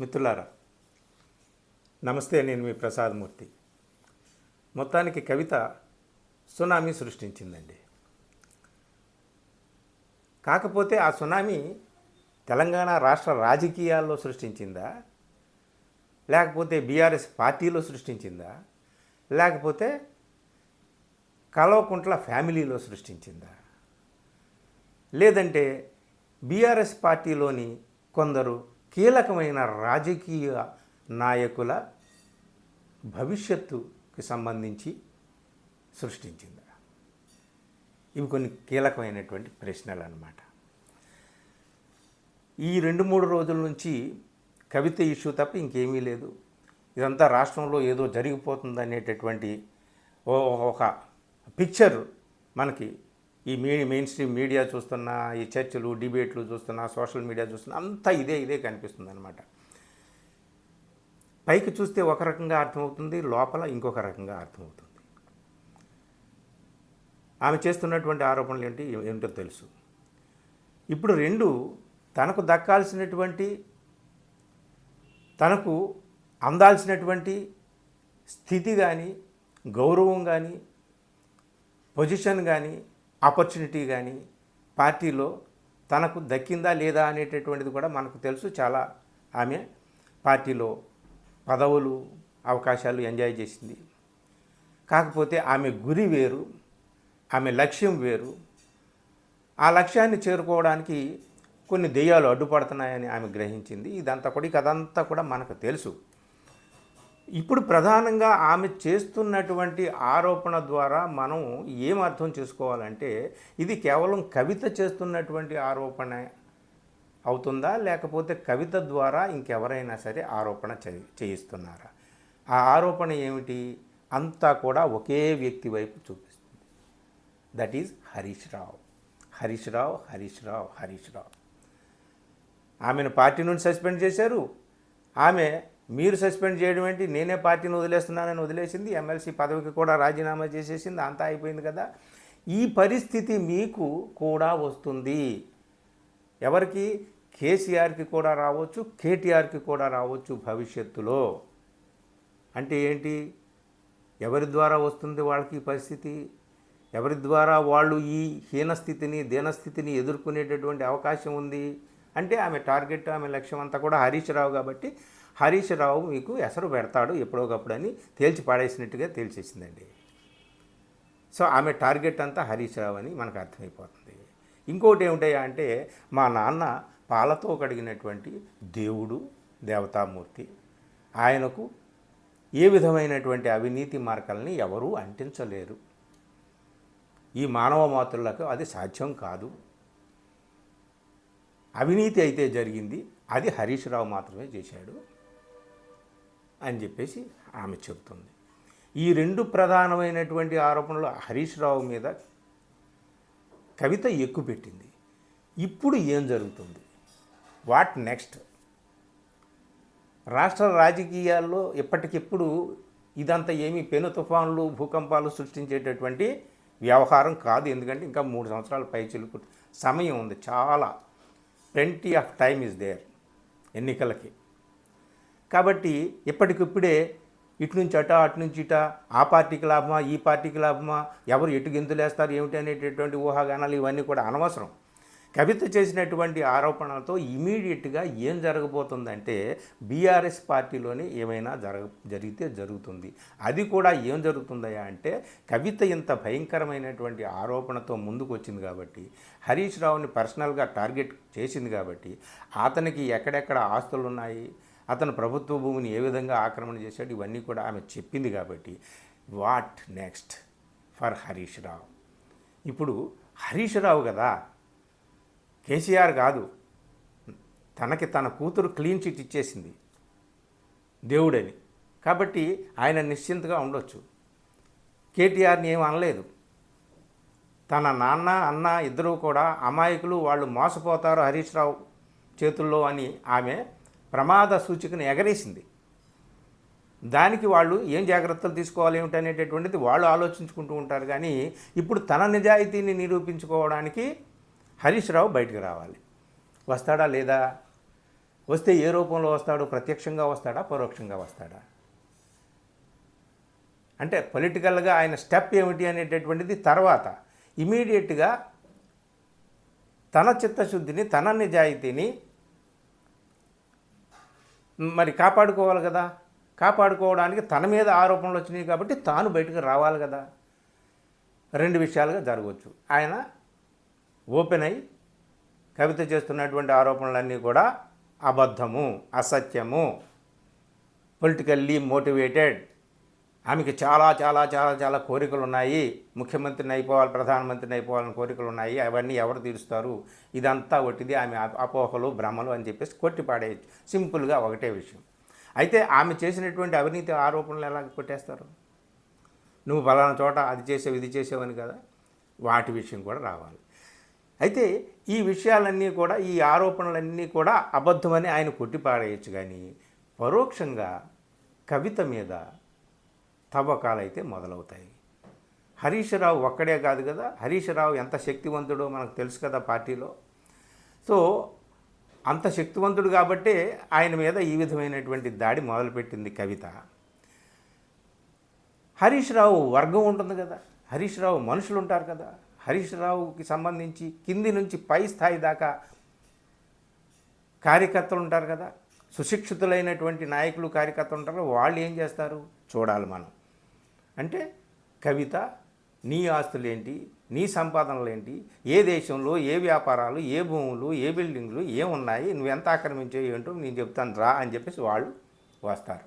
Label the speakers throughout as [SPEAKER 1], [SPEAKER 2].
[SPEAKER 1] మిత్రులారా నమస్తే. నేను మీ ప్రసాద్ మూర్తి. మొత్తానికి కవిత సునామీ సృష్టించిందండి. కాకపోతే ఆ సునామీ తెలంగాణ రాష్ట్ర రాజకీయాల్లో సృష్టించిందా, లేకపోతే బీఆర్ఎస్ పార్టీలో సృష్టించిందా, లేకపోతే కల్వకుంట్ల ఫ్యామిలీలో సృష్టించిందా, లేదంటే బీఆర్ఎస్ పార్టీలోని కొందరు కీలకమైన రాజకీయ నాయకుల భవిష్యత్తుకి సంబంధించి సృష్టించిందా? ఇవి కొన్ని కీలకమైనటువంటి ప్రశ్నలు అన్నమాట. ఈ 2-3 రోజుల నుంచి కవిత ఇష్యూ తప్ప ఇంకేమీ లేదు. ఇదంతా రాష్ట్రంలో ఏదో జరిగిపోతుంది అనేటటువంటి ఒక పిక్చర్ మనకి ఈ మెయిన్ స్ట్రీమ్ మీడియా చూస్తున్నా, ఈ చర్చలు డిబేట్లు చూస్తున్నా, సోషల్ మీడియా చూస్తున్నా, అంతా ఇదే కనిపిస్తుంది అనమాట. పైకి చూస్తే ఒక రకంగా అర్థమవుతుంది, లోపల ఇంకొక రకంగా అర్థమవుతుంది. ఆమె చేస్తున్నటువంటి ఆరోపణలు ఏంటో తెలుసు. ఇప్పుడు రెండు తనకు దక్కాల్సినటువంటి, తనకు అందాల్సినటువంటి స్థితి కానీ, గౌరవం కానీ, పొజిషన్ కానీ, ఆపర్చునిటీ కానీ పార్టీలో తనకు దక్కిందా లేదా అనేటటువంటిది కూడా మనకు తెలుసు. చాలా ఆమె పార్టీలో పదవులు, అవకాశాలు ఎంజాయ్ చేసింది. కాకపోతే ఆమె గురి వేరు, ఆమె లక్ష్యం వేరు. ఆ లక్ష్యాన్ని చేరుకోవడానికి కొన్ని దెయ్యాలు అడ్డుపడుతున్నాయని ఆమె గ్రహించింది. ఇదంతా కూడా మనకు తెలుసు. ఇప్పుడు ప్రధానంగా ఆమె చేస్తున్నటువంటి ఆరోపణ ద్వారా మనం ఏం అర్థం చేసుకోవాలంటే, ఇది కేవలం కవిత చేస్తున్నటువంటి ఆరోపణ అవుతుందా, లేకపోతే కవిత ద్వారా ఇంకెవరైనా సరే ఆరోపణ చేయిస్తున్నారా? ఆ ఆరోపణ ఏమిటి? అంతా కూడా ఒకే వ్యక్తి వైపు చూపిస్తుంది. That is Harish Rao. ఆమెను పార్టీ నుండి సస్పెండ్ చేశారు. ఆమె మీరు సస్పెండ్ చేయడం ఏంటి, నేనే పార్టీని వదిలేస్తున్నానని వదిలేసింది. ఎమ్మెల్సీ పదవికి కూడా రాజీనామా చేసేసింది. అంతా అయిపోయింది కదా. ఈ పరిస్థితి మీకు కూడా వస్తుంది. ఎవరికి? కేసీఆర్కి కూడా రావచ్చు, కేటీఆర్కి కూడా రావచ్చు భవిష్యత్తులో. అంటే ఏంటి? ఎవరి ద్వారా వస్తుంది వాళ్ళకి ఈ పరిస్థితి? ఎవరి ద్వారా వాళ్ళు ఈ హీనస్థితిని, దీనస్థితిని ఎదుర్కొనేటటువంటి అవకాశం ఉంది? అంటే ఆమె టార్గెట్, ఆమె లక్ష్యం అంతా కూడా హరీష్ రావు. కాబట్టి హరీష్ రావు మీకు ఎసరు పెడతాడు ఎప్పుడోకప్పుడు అని తేల్చి పాడేసినట్టుగా తేల్చేసిందండి. సో ఆమె టార్గెట్ అంతా హరీష్ రావు అని మనకు అర్థమైపోతుంది. ఇంకోటి ఏమిటయ్యా అంటే, మా నాన్న పాలతో కడిగినటువంటి దేవుడు, దేవతామూర్తి. ఆయనకు ఏ విధమైనటువంటి అవినీతి మార్గాల్ని ఎవరూ అంటించలేరు. ఈ మానవ మాతృలకు అది సాధ్యం కాదు. అవినీతి అయితే జరిగింది, అది హరీష్ రావు మాత్రమే చేశాడు అని చెప్పేసి ఆమె చెబుతుంది. ఈ 2 ప్రధానమైనటువంటి ఆరోపణలు హరీష్ రావు మీద కవిత ఎక్కుపెట్టింది. ఇప్పుడు ఏం జరుగుతుంది? What next? రాష్ట్ర రాజకీయాల్లో ఎప్పటికెప్పుడు ఇదంతా ఏమీ పెను తుఫాన్లు, భూకంపాలు సృష్టించేటటువంటి వ్యవహారం కాదు. ఎందుకంటే ఇంకా 3 సంవత్సరాల పైచిలుకు సమయం ఉంది. చాలా plenty of time is there ఎన్నికలకి. కాబట్టి ఇప్పటికిప్పుడే ఇటు నుంచి అట, అటు నుంచి ఇట, ఆ పార్టీకి లాభమా, ఈ పార్టీకి లాభమా, ఎవరు ఎటు గెంతులేస్తారు ఏమిటి అనేటటువంటి ఊహాగానాలు ఇవన్నీ కూడా అనవసరం. కవిత చేసినటువంటి ఆరోపణలతో ఇమీడియట్గా ఏం జరగబోతుందంటే, బీఆర్ఎస్ పార్టీలోనే ఏమైనా జరిగితే జరుగుతుంది. అది కూడా ఏం జరుగుతుందయా అంటే, కవిత ఇంత భయంకరమైనటువంటి ఆరోపణతో ముందుకు వచ్చింది కాబట్టి, హరీష్ రావుని పర్సనల్గా టార్గెట్ చేసింది కాబట్టి, అతనికి ఎక్కడెక్కడ ఆస్తులు ఉన్నాయి, అతను ప్రభుత్వ భూమిని ఏ విధంగా ఆక్రమణ చేశాడు, ఇవన్నీ కూడా ఆమె చెప్పింది కాబట్టి, what next for Harish Rao? ఇప్పుడు హరీష్ రావు కదా, కేసీఆర్ కాదు. తనకి తన కూతురు క్లీన్ చిట్ ఇచ్చేసింది దేవుడని. కాబట్టి ఆయన నిశ్చింతగా ఉండొచ్చు. కేటీఆర్ని ఏం అనలేదు. తన నాన్న, అన్న ఇద్దరూ కూడా అమాయకులు, వాళ్ళు మోసపోతారు హరీష్ రావు చేతుల్లో అని ఆమె ప్రమాద సూచికను ఎగరేసింది. దానికి వాళ్ళు ఏం జాగ్రత్తలు తీసుకోవాలి ఏమిటనేటటువంటిది వాళ్ళు ఆలోచించుకుంటూ ఉంటారు. కానీ ఇప్పుడు తన నిజాయితీని నిరూపించుకోవడానికి హరీష్ రావు బయటకు రావాలి. వస్తాడా లేదా? వస్తే ఏ రూపంలో వస్తాడు? ప్రత్యక్షంగా వస్తాడా, పరోక్షంగా వస్తాడా? అంటే పొలిటికల్గా ఆయన స్టెప్ ఏమిటి అనేటటువంటిది తర్వాత. ఇమీడియట్గా తన చిత్తశుద్ధిని, తన నిజాయితీని మరి కాపాడుకోవాలి కదా. కాపాడుకోవడానికి తన మీద ఆరోపణలు వచ్చినాయి కాబట్టి తాను బయటకు రావాలి కదా. రెండు విషయాలుగా జరగవచ్చు. ఆయన ఓపెన్ అయి కవిత చేస్తున్నటువంటి ఆరోపణలన్నీ కూడా అబద్ధము, అసత్యము, పొలిటికల్లీ మోటివేటెడ్, ఆమెకి చాలా చాలా చాలా చాలా కోరికలు ఉన్నాయి, ముఖ్యమంత్రిని అయిపోవాలి, ప్రధానమంత్రిని అయిపోవాలని కోరికలు ఉన్నాయి, అవన్నీ ఎవరు తీరుస్తారు, ఇదంతా ఒట్టిది, ఆమె అపోహలు భ్రమలు అని చెప్పేసి కొట్టి పాడేయచ్చు సింపుల్గా, ఒకటే విషయం. అయితే ఆమె చేసినటువంటి అవినీతి ఆరోపణలు ఎలా కొట్టేస్తారు? నువ్వు ఫలానా చోట అది చేసావు, ఇది చేసావని కదా. వాటి విషయం కూడా రావాలి. అయితే ఈ విషయాలన్నీ కూడా, ఈ ఆరోపణలన్నీ కూడా అబద్ధమని ఆయన కొట్టిపాడేయచ్చు. కానీ పరోక్షంగా కవిత మీద తవ్వకాలైతే మొదలవుతాయి. హరీష్ రావు ఒక్కడే కాదు కదా. హరీష్ రావు ఎంత శక్తివంతుడో మనకు తెలుసు కదా పార్టీలో. సో అంత శక్తివంతుడు కాబట్టే ఆయన మీద ఈ విధమైనటువంటి దాడి మొదలుపెట్టింది కవిత. హరీష్ రావు వర్గం ఉంటుంది కదా, హరీష్ రావు మనుషులు ఉంటారు కదా. హరీష్ రావుకి సంబంధించి కింది నుంచి పై స్థాయి దాకా కార్యకర్తలు ఉంటారు కదా, సుశిక్షితులైనటువంటి నాయకులు కార్యకర్తలు ఉంటారు. వాళ్ళు ఏం చేస్తారు చూడాలి మనం. అంటే కవిత, నీ ఆస్తులేంటి, నీ సంపాదనలు ఏంటి, ఏ దేశంలో ఏ వ్యాపారాలు, ఏ భూములు, ఏ బిల్డింగ్లు ఏమున్నాయి, నువ్వెంత ఆక్రమించావు ఏంటో నేను చెప్తాను రా అని చెప్పేసి వాళ్ళు వస్తారు.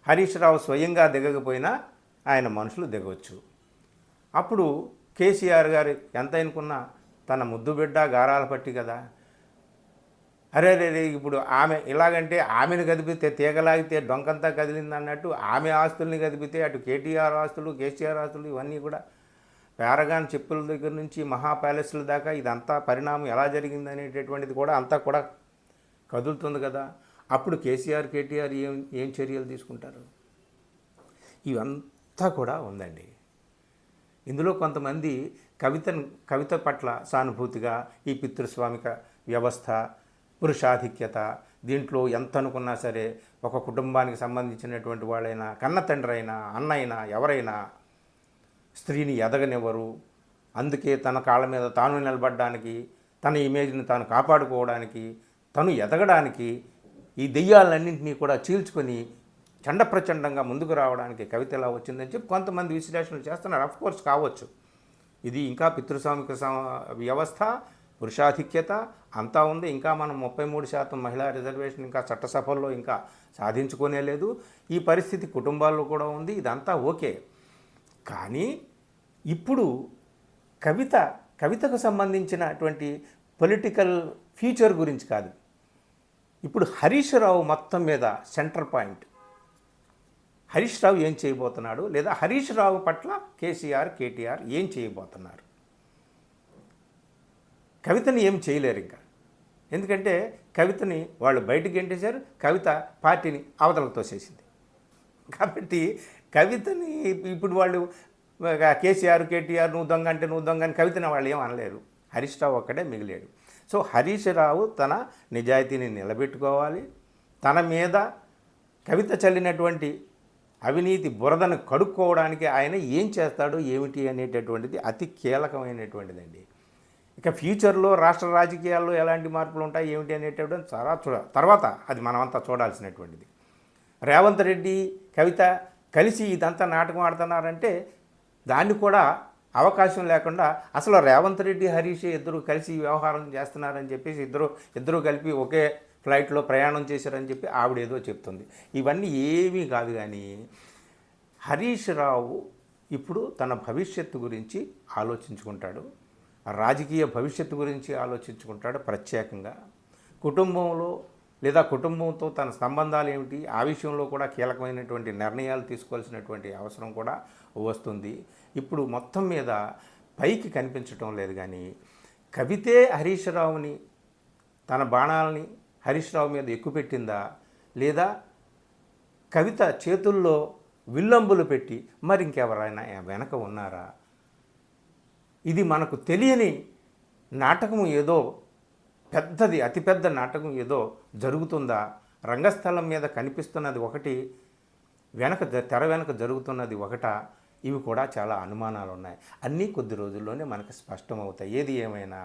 [SPEAKER 1] హరీష్ రావు స్వయంగా దిగకపోయినా ఆయన మనుషులు దిగవచ్చు. అప్పుడు కేసీఆర్ గారు ఎంత అనుకున్నా తన ముద్దు బిడ్డ గారాల పట్టి కదా. అరే ఇప్పుడు ఆమె ఇలాగంటే ఆమెను కదిపితే తీగలాగితే డొంకంతా కదిలింది అన్నట్టు ఆమె ఆస్తుల్ని కదిపితే అటు కేటీఆర్ ఆస్తులు, కేసీఆర్ ఆస్తులు ఇవన్నీ కూడా పారగాన్ చెప్పుల దగ్గర నుంచి మహా ప్యాలెస్ల దాకా ఇదంతా పరిణామం ఎలా జరిగింది అనేటటువంటిది కూడా అంతా కూడా కదులుతుంది కదా. అప్పుడు కేసీఆర్, కేటీఆర్ ఏం చర్యలు తీసుకుంటారు? ఇవంతా కూడా ఉందండి. ఇందులో కొంతమంది కవిత పట్ల సానుభూతిగా ఈ పితృస్వామిక వ్యవస్థ, పురుషాధిక్యత, దీంట్లో ఎంత అనుకున్నా సరే ఒక కుటుంబానికి సంబంధించినటువంటి వాళ్ళైనా, కన్న తండ్రి అయినా, అన్న అయినా, ఎవరైనా స్త్రీని ఎదగనివ్వరు. అందుకే తన కాళ్ళ మీద తాను నిలబడడానికి, తన ఇమేజ్ని తాను కాపాడుకోవడానికి, తను ఎదగడానికి ఈ దెయ్యాలన్నింటినీ కూడా చీల్చుకొని చండప్రచండంగా ముందుకు రావడానికి కవిత ఎలా వచ్చిందని చెప్పి కొంతమంది విశ్లేషణలు చేస్తున్నారు. అఫ్కోర్స్ కావచ్చు. ఇది ఇంకా పితృస్వామిక వ్యవస్థ, పురుషాధిక్యత అంతా ఉంది. ఇంకా మనం 33% మహిళా రిజర్వేషన్ ఇంకా చట్టసభల్లో ఇంకా సాధించుకునే లేదు. ఈ పరిస్థితి కుటుంబాల్లో కూడా ఉంది. ఇదంతా ఓకే. కానీ ఇప్పుడు కవితకు సంబంధించినటువంటి పొలిటికల్ ఫ్యూచర్ గురించి కాదు. ఇప్పుడు హరీష్ రావు మొత్తం మీద సెంటర్ పాయింట్. హరీష్ రావు ఏం చేయబోతున్నాడు, లేదా హరీష్ రావు పట్ల కేసీఆర్, కేటీఆర్ ఏం చేయబోతున్నారు? కవితని ఏం చేయలేరు ఇంకా. ఎందుకంటే కవితని వాళ్ళు బయటికి గెంటేశారు, కవిత పార్టీని అవతలకు తోసేసింది. కాబట్టి కవితని ఇప్పుడు వాళ్ళు కేసీఆర్, కేటీఆర్ నువ్వు దొంగ అంటే నువ్వు దొంగ అని కవితని వాళ్ళు ఏం అనలేరు. హరీష్ రావు ఒక్కడే మిగిలాడు. సో హరీష్ రావు తన నిజాయితీని నిలబెట్టుకోవాలి. తన మీద కవిత చల్లినటువంటి అవినీతి బురదను కడుక్కోవడానికి ఆయన ఏం చేస్తాడు ఏమిటి అనేటటువంటిది అతి కీలకమైనటువంటిదండి. ఇక ఫ్యూచర్లో రాష్ట్ర రాజకీయాల్లో ఎలాంటి మార్పులు ఉంటాయి ఏమిటి అనేటటువంటి తర్వాత అది మనమంతా చూడాల్సినటువంటిది. రేవంత్ రెడ్డి, కవిత కలిసి ఇదంతా నాటకం ఆడుతున్నారంటే దాన్ని కూడా అవకాశం లేకుండా అసలు రేవంత్ రెడ్డి, హరీష్ ఇద్దరు కలిసి వ్యవహారం చేస్తున్నారని చెప్పేసి ఇద్దరు కలిపి ఒకే ఫ్లైట్లో ప్రయాణం చేశారని చెప్పి ఆవిడేదో చెప్తుంది. ఇవన్నీ ఏమీ కాదు. కానీ హరీష్ రావు ఇప్పుడు తన భవిష్యత్తు గురించి ఆలోచించుకుంటాడు, రాజకీయ భవిష్యత్తు గురించి ఆలోచించుకుంటాడు. ప్రత్యేకంగా కుటుంబంలో లేదా కుటుంబంతో తన సంబంధాలు ఏమిటి ఆ విషయంలో కూడా కీలకమైనటువంటి నిర్ణయాలు తీసుకోవాల్సినటువంటి అవసరం కూడా వస్తుంది. ఇప్పుడు మొత్తం మీద పైకి కనిపించటం లేదు. కానీ కవితే హరీష్ రావుని తన బాణాలని హరీష్ రావు మీద ఎక్కుపెట్టిందా, లేదా కవిత చేతుల్లో విల్లంబులు పెట్టి మరి ఇంకెవరైనా వెనక ఉన్నారా? ఇది మనకు తెలియని నాటకం ఏదో పెద్దది అతిపెద్ద నాటకం ఏదో జరుగుతుందా, రంగస్థలం మీద కనిపిస్తున్నది ఒకటి, తెర వెనక జరుగుతున్నది ఒకటా, ఇవి కూడా చాలా అనుమానాలు ఉన్నాయి. అన్నీ కొద్ది రోజుల్లోనే మనకు స్పష్టమవుతాయి. ఏది ఏమైనా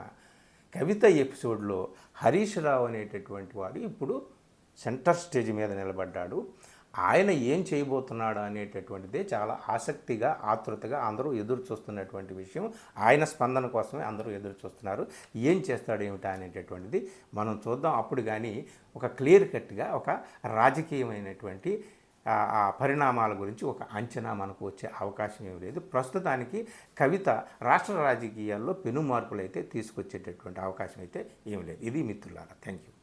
[SPEAKER 1] కవిత ఎపిసోడ్లో హరీష్ రావు అనేటటువంటి వాడు ఇప్పుడు సెంటర్ స్టేజ్ మీద నిలబడ్డాడు. ఆయన ఏం చేయబోతున్నాడు అనేటటువంటిదే చాలా ఆసక్తిగా, ఆతృతగా అందరూ ఎదురు చూస్తున్నటువంటి విషయం. ఆయన స్పందన కోసమే అందరూ ఎదురు చూస్తున్నారు. ఏం చేస్తాడు ఏమిటా అనేటటువంటిది మనం చూద్దాం. అప్పుడు కానీ ఒక క్లియర్ కట్గా ఒక రాజకీయమైనటువంటి ఆ పరిణామాల గురించి ఒక అంచనా మనకు వచ్చే అవకాశం ఏమి లేదు. ప్రస్తుతానికి కవిత రాష్ట్ర రాజకీయాల్లో పెను మార్పులు అయితే తీసుకొచ్చేటటువంటి అవకాశం అయితే ఏమి లేదు. ఇది మిత్రులారా. Thank you.